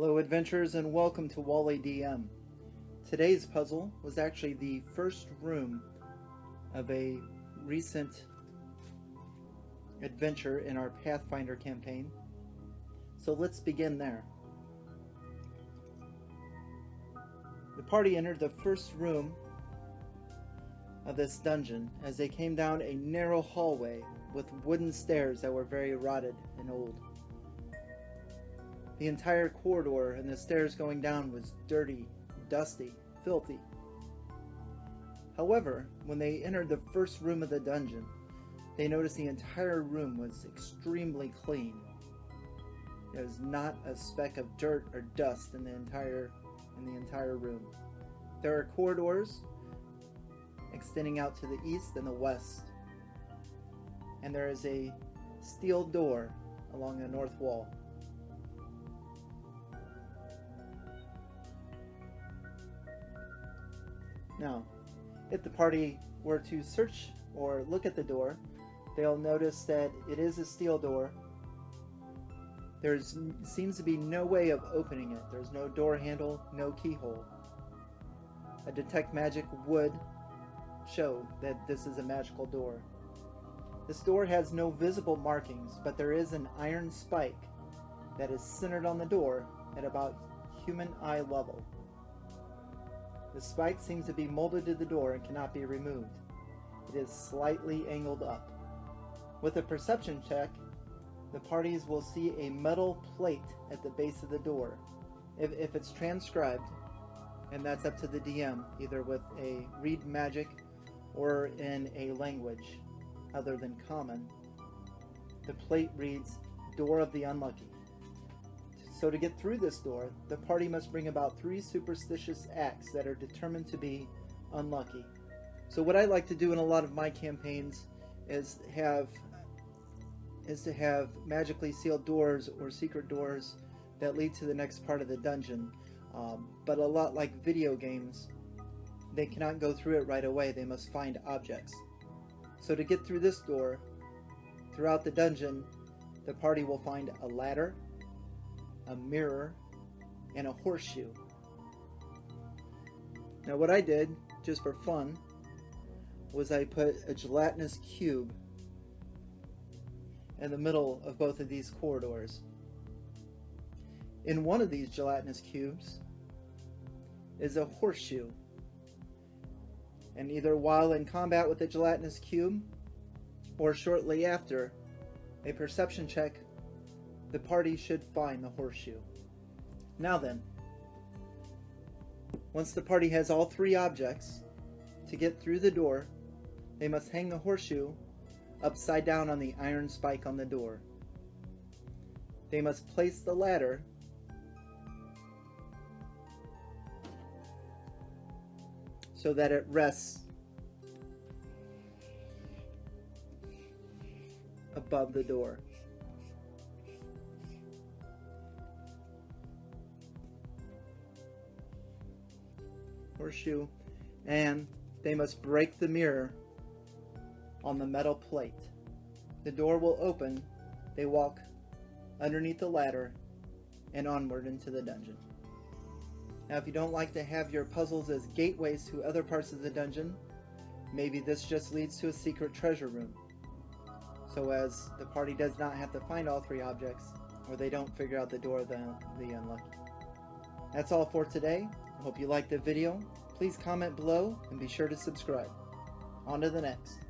Hello adventurers and welcome to Wally DM. Today's puzzle was actually the first room of a recent adventure in our Pathfinder campaign. So let's begin there. The party entered the first room of this dungeon as they came down a narrow hallway with wooden stairs that were very rotted and old. The entire corridor and the stairs going down was dirty, dusty, filthy. However, when they entered the first room of the dungeon, they noticed the entire room was extremely clean. There was not a speck of dirt or dust in the entire room. There are corridors extending out to the east and the west, and there is a steel door along the north wall. Now, if the party were to search or look at the door, they'll notice that it is a steel door. There seems to be no way of opening it. There's no door handle, no keyhole. A detect magic would show that this is a magical door. This door has no visible markings, but there is an iron spike that is centered on the door at about human eye level. The spike seems to be molded to the door and cannot be removed. It is slightly angled up. With a perception check, the parties will see a metal plate at the base of the door. If it's transcribed, and that's up to the DM, either with a read magic or in a language other than common, the plate reads, Door of the Unlucky. So to get through this door, the party must bring about 3 superstitious acts that are determined to be unlucky. So what I like to do in a lot of my campaigns is to have magically sealed doors or secret doors that lead to the next part of the dungeon. But a lot like video games, they cannot go through it right away. They must find objects. So to get through this door, throughout the dungeon, the party will find a ladder, a mirror, and a horseshoe. Now what I did, just for fun, was I put a gelatinous cube in the middle of both of these corridors. In one of these gelatinous cubes is a horseshoe. And either while in combat with the gelatinous cube or shortly after a perception check, the party should find the horseshoe. Now then, once the party has all 3 objects, to get through the door, they must hang the horseshoe upside down on the iron spike on the door. They must place the ladder so that it rests above the door. Horseshoe, and they must break the mirror on the metal plate. The door will open, they walk underneath the ladder and onward into the dungeon. Now if you don't like to have your puzzles as gateways to other parts of the dungeon, maybe this just leads to a secret treasure room, so as the party does not have to find all 3 objects, or they don't figure out the door of the unlucky. That's all for today. I hope you liked the video. Please comment below and be sure to subscribe. On to the next.